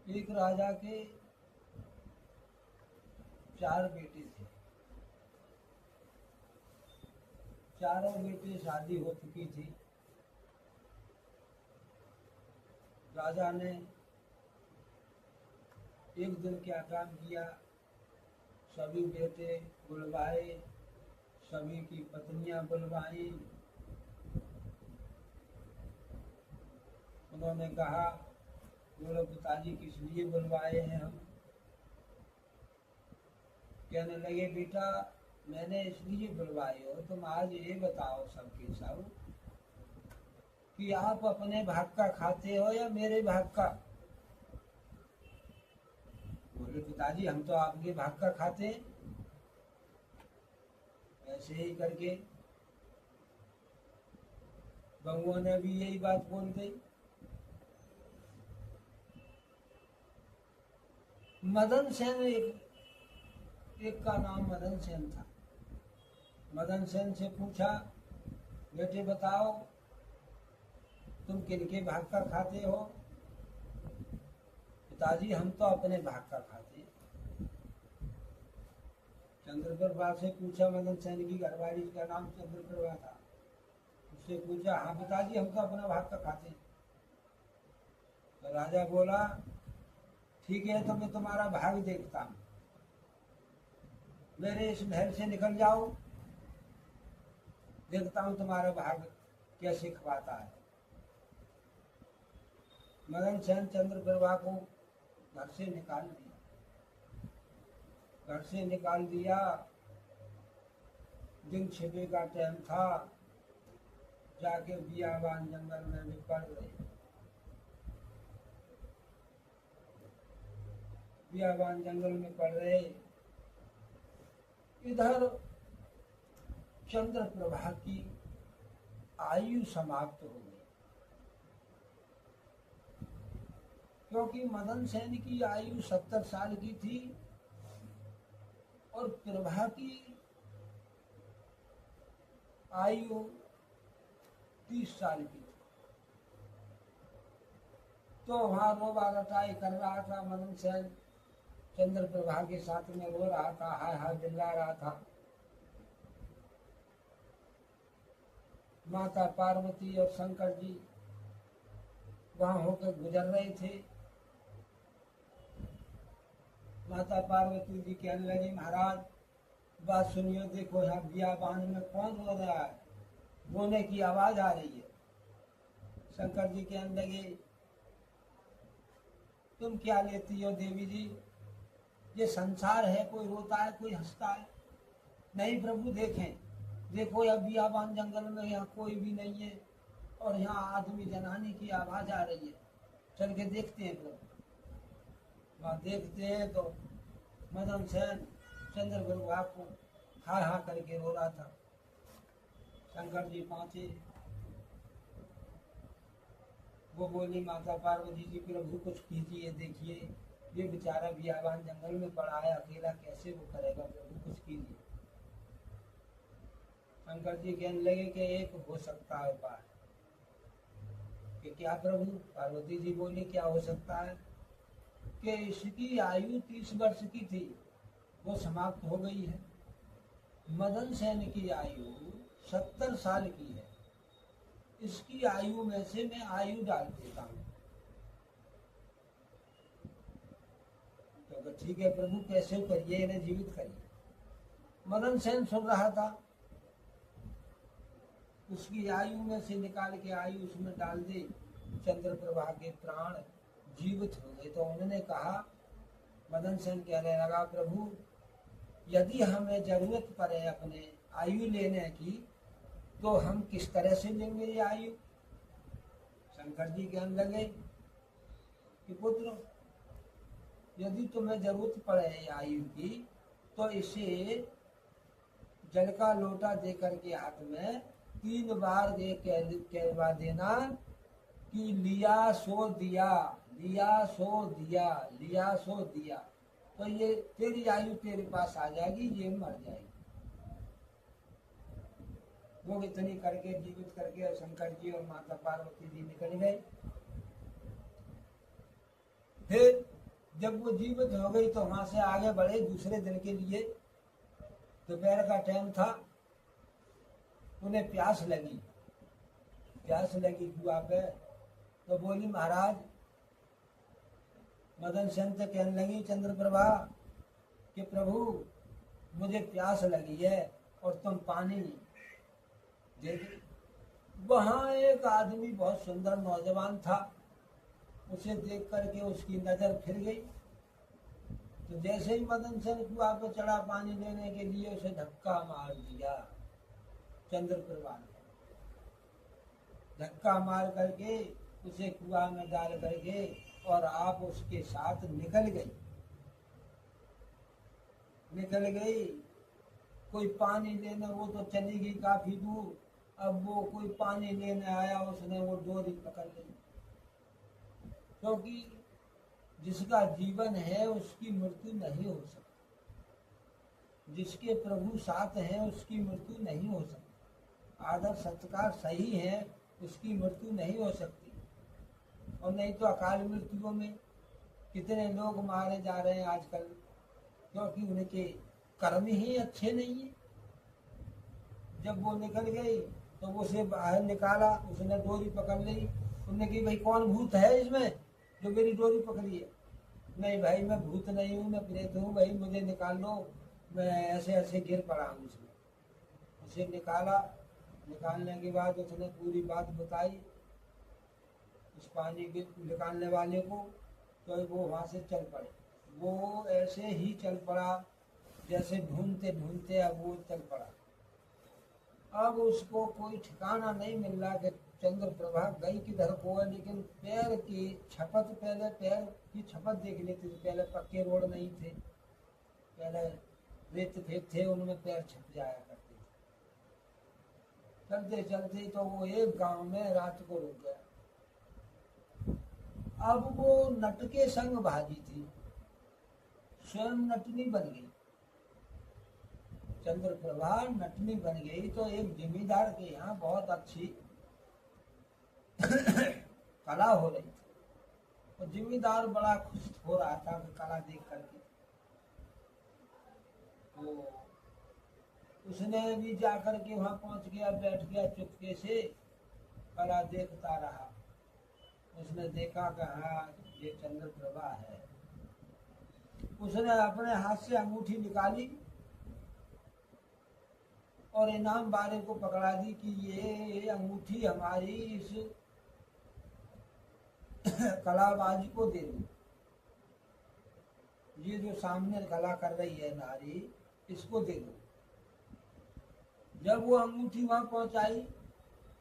एक राजा के 4 बेटे थे। चारों बेटे शादी हो चुकी थी। राजा ने एक दिन क्या काम किया, सभी बेटे बुलवाए, सभी की पत्नियां बुलवाई। उन्होंने कहा, बोलो पिताजी किस लिए बुलवाए हैं हम? कहने लगे, बेटा मैंने इसलिए बुलवाए हो, तुम आज ये बताओ सबके सब कि आप अपने भाग का खाते हो या मेरे भाग का? बोले पिताजी हम तो आपके भाग का खाते हैं। ऐसे ही करके बहुओं ने भी यही बात बोल दी। मदन सेन एक का नाम मदन सेन था। मदन सेन से पूछा, बेटे बताओ तुम किनके भाग का खाते हो? पिताजी हम तो अपने भाग का खाते हैं। चंद्रप्रभा से पूछा, मदन सेन की घरवाली का नाम चंद्रप्रभा था, उससे पूछा, हाँ पिताजी हम तो अपना भाग का खाते हैं। तो राजा बोला, ठीक है तो मैं तुम्हारा भाग देखता हूं, मेरे इस महल से निकल जाओ, देखता हूं तुम्हारा भाग कैसे खवाता है। मदन सेन चंद्रप्रभा को घर से निकाल दिया। घर से निकाल दिया। दिन छिपे का टाइम था, जाके बियाबान जंगल में भी पड़ रहे। बियाबान जंगल में पड़ रहे। इधर चंद्रप्रभा की आयु समाप्त हो गई, क्योंकि मदन सेन की आयु 70 साल की थी और प्रभा की आयु 30 साल की थी। तो वहां रोबा रटाई कर रहा था मदन सेन, चंद्रप्रभा के साथ में रो रहा था, हाय हाय चिल्ला रहा था। माता पार्वती और शंकर जी वहां होकर गुजर रहे थे। माता पार्वती जी कहने लगी, महाराज बात सुनियो, देखो यहाँ बियाबान में कौन रो रहा है, रोने की आवाज आ रही है। शंकर जी कहने लगे, तुम क्या लेती हो देवी जी, ये संसार है, कोई रोता है कोई हंसता है? नहीं प्रभु, देखें देखो यह बियाबान जंगल में यहाँ कोई भी नहीं है और यहाँ आदमी जनानी की आवाज आ रही है, चल के देखते हैं प्रभु। वहां देखते हैं तो मदन सेन चंद्रप्रभा को हा हा करके रो रहा था। शंकर जी पहुंचे, वो बोली, माता पार्वती जी प्रभु कुछ कीजिए, देखिए ये बेचारा बियाबान जंगल में पड़ा है, अकेला कैसे वो करेगा, प्रभु कुछ कीजिए। शंकर जी कहने लगे कि एक हो सकता है उपाय। कि क्या प्रभु? पार्वती जी बोली, क्या हो सकता है? कि इसकी आयु 30 वर्ष की थी, वो समाप्त हो गई है। मदन सेन की आयु 70 साल की है, इसकी आयु में से मैं आयु डाल देता हूं। तो ठीक है प्रभु, कैसे करिए, इन्हें जीवित करिए। मदन सेन सुन रहा था, उसकी आयु में से निकाल के आयु उसमें डाल दी, चंद्रप्रभा के प्राण जीवित हो गए। तो उन्होंने कहा, मदन सेन कहने लगा, प्रभु यदि हमें जरूरत पड़े अपने आयु लेने की तो हम किस तरह से लेंगे ये आयु? शंकर जी कहने लगे कि पुत्र, यदि तुम्हें जरूरत पड़े आयु की तो इसे जल का लोटा दे करके हाथ में 3 बार ये कहवा देना कि लिया सो दिया, लिया सो दिया, लिया सो दिया, तो ये तेरी आयु तेरे पास आ जाएगी, ये मर जाएगी। वो इतनी करके जीवित करके शंकर जी और माता पार्वती जी निकल गए। फिर जब वो जीवित हो गई तो वहां से आगे बढ़े दूसरे दिन के लिए। दोपहर का टाइम था, उन्हें प्यास लगी कुआ पे। तो बोली महाराज, मदन सेन से कहने लगी चंद्रप्रभा कि प्रभु मुझे प्यास लगी है और तुम पानी दे दो। वहां एक आदमी बहुत सुंदर नौजवान था, उसे देख करके उसकी नजर फिर गई। तो जैसे ही मदन सेन कुआ पे चढ़ा पानी लेने के लिए, उसे धक्का मार दिया चंद्रप्रभा ने। धक्का मार करके उसे कुआ में डाल करके और आप उसके साथ निकल गई। कोई पानी लेने, वो तो चली गई काफी दूर। अब वो कोई पानी लेने आया, उसने वो डोरी पकड़ ली, क्योंकि जिसका जीवन है उसकी मृत्यु नहीं हो सकती। जिसके प्रभु साथ हैं उसकी मृत्यु नहीं हो सकती। आदर सत्कार सही है, उसकी मृत्यु नहीं हो सकती। और नहीं तो अकाल मृत्युओं में कितने लोग मारे जा रहे हैं आजकल, क्योंकि उनके कर्म ही अच्छे नहीं है। जब वो निकल गई तो उसे बाहर निकाला, उसने डोरी पकड़ ली। उन्होंने कही भाई कौन भूत है इसमें जो मेरी डोरी पकड़ी है? नहीं भाई मैं भूत नहीं हूँ, मैं प्रेत हूँ, भाई मुझे निकाल लो, मैं ऐसे ऐसे गिर पड़ा हूँ। उसने उसे निकाला। निकालने के बाद उसने पूरी बात बताई उस पानी के निकालने वाले को। तो वो वहां से चल पड़े। वो ऐसे ही चल पड़ा जैसे ढूंढते ढूंढते अब वो चल पड़ा। अब उसको कोई ठिकाना नहीं मिल रहा कि चंद्रप्रभा गई किधर को है, लेकिन पैर की छपत, पहले पैर की छपत देख लेती थी। पहले पक्के रोड नहीं थे, पहले रेत फेंक थे, उनमें पैर छप जाया करते थे। चलते चलते तो वो एक गांव में रात को रुक गया। अब वो नट के संग भागी थी, स्वयं नटनी बन गई। चंद्रप्रभा नटनी बन गई तो एक जमींदार के यहाँ बहुत अच्छी कला हो रही थी। तो जमींदार बड़ा खुश हो रहा था कला देख करके। तो उसने भी जाकर के वहां पहुंच गया, बैठ गया चुपके से, कला देखता रहा। उसने देखा कि हाँ ये चंद्रप्रभा है। उसने अपने हाथ से अंगूठी निकाली और इनाम बारे को पकड़ा दी कि ये अंगूठी हमारी इस कलाबाज को दे दो। ये जो सामने कला कर रही है नारी, इसको दे दो। जब वो अंगूठी वहां पहुंचाई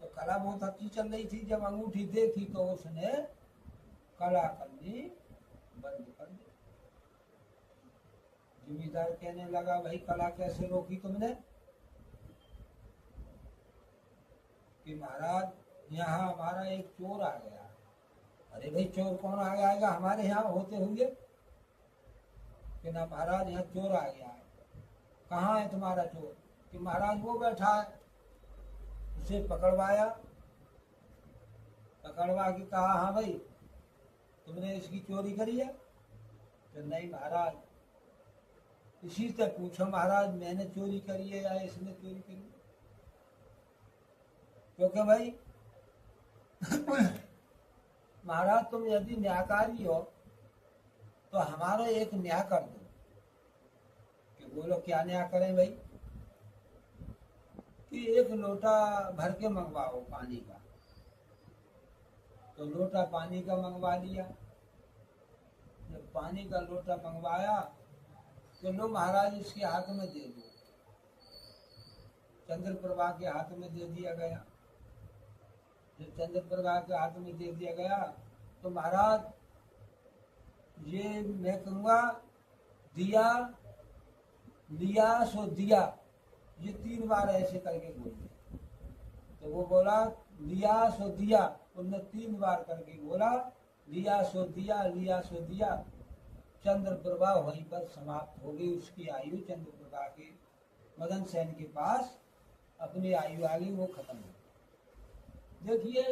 तो कला बहुत अच्छी चल रही थी। जब अंगूठी देखी तो उसने कला करनी बंद कर दी। जिम्मेदार कहने लगा भाई कला कैसे रोकी तुमने? कि महाराज यहाँ हमारा एक चोर आ गया। अरे भाई चोर कौन आ जाएगा हमारे यहाँ होते हुए? कि ना महाराज यहाँ चोर आ गया है। कहाँ है तुम्हारा चोर? कि महाराज वो बैठा है। उसे पकड़वाया, पकड़वा के कहा हाँ भाई तुमने इसकी चोरी करी है? तो नहीं महाराज। इसी से पूछो महाराज मैंने चोरी करी है या इसने चोरी करी है? क्योंकि भाई महाराज तुम यदि न्यायकारी हो तो हमारा एक न्याय कर दो। कि बोलो क्या न्याय करें भाई? कि एक लोटा भर के मंगवाओ पानी का। तो लोटा पानी का मंगवा लिया। जब पानी का लोटा मंगवाया तो लो महाराज इसके हाथ में दे दो। चंद्रप्रभा के हाथ में दे दिया गया। जब चंद्रप्रभा के हाथ में दे दिया गया तो महाराज ये मैं कहूँगा दिया लिया सो दिया, ये 3 बार ऐसे करके बोले। तो वो बोला लिया सो दिया, उनने 3 बार करके बोला लिया सो दिया, लिया सो दिया। चंद्रप्रभा वहीं पर समाप्त हो गई। उसकी आयु चंद्रप्रभा के मदन सेन के पास अपनी आयु आ गई, वो खत्म हो गई। देखिए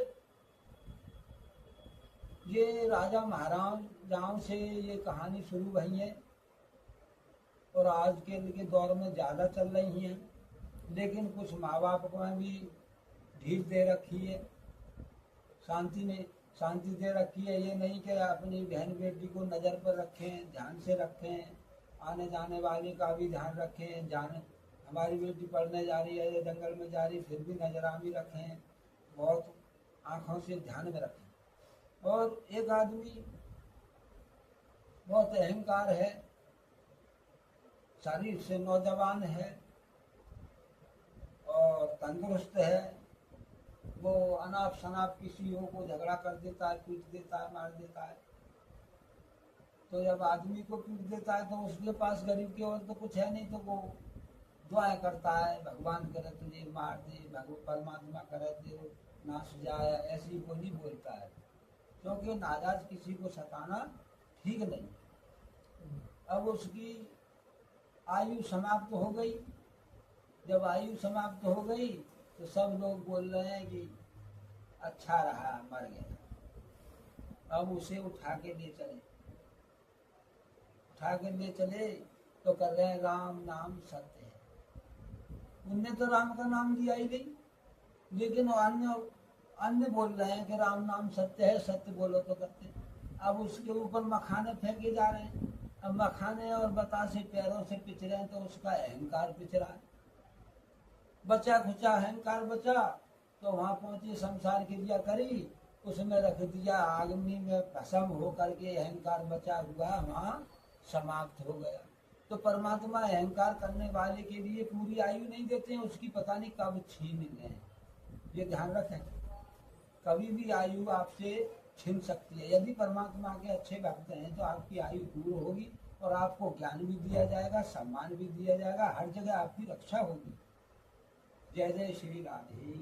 ये राजा महाराजाओं से ये कहानी शुरू हुई है और आज के दौर में ज़्यादा चल रही हैं, लेकिन कुछ माँ बाप को भी ढील दे रखी है, शांति दे रखी है। ये नहीं कि अपनी बहन बेटी को नज़र पर रखें, ध्यान से रखें, आने जाने वाले का भी ध्यान रखें। हमारी बेटी पढ़ने जा रही है या जंगल में जा रही है, फिर भी नजरामी रखें, बहुत आँखों से ध्यान में रखें। और एक आदमी बहुत अहंकार है, शरीर से नौजवान है और तंदुरुस्त है, वो अनाप शनाप किसी को झगड़ा कर देता है, पीट देता है, मार देता है। तो जब आदमी को पीट देता है तो उसके पास गरीब की और तो कुछ है नहीं, तो वो दुआएं करता है, भगवान करे तुझे मार दे, भगवान परमात्मा करे तेरे नाश जाए, ऐसी बोली बोलता है, क्योंकि नाजायज किसी को सताना ठीक नहीं। अब उसकी आयु समाप्त हो गई। जब आयु समाप्त हो गई तो सब लोग बोल रहे हैं कि अच्छा रहा, मर गया। अब उसे उठा के ले चले तो कर रहे हैं राम नाम सत्य है। उनने तो राम का नाम लिया ही नहीं, लेकिन अन्य बोल रहे हैं कि राम नाम सत्य है, सत्य बोलो तो करते। अब उसके ऊपर मखाने फेंके जा रहे हैं। अब मखाने और बतासे पैरों से पिच रहे हैं, तो उसका अहंकार पिच रहा है। बचा खुचा अहंकार बचा तो वहां पहुंची, संसार की दिया करी, उसमें रख दिया, अग्नि में भस्म होकर के अहंकार बचा हुआ वहां समाप्त हो गया। तो परमात्मा अहंकार करने वाले के लिए पूरी आयु नहीं देते हैं, उसकी पता नहीं कब छीन लें। ये ध्यान रखें, कभी भी आयु आपसे छिन सकती है। यदि परमात्मा के अच्छे भक्त हैं तो आपकी आयु दूर होगी और आपको ज्ञान भी दिया जाएगा, सम्मान भी दिया जाएगा, हर जगह आपकी रक्षा होगी। जय जय श्री राधे।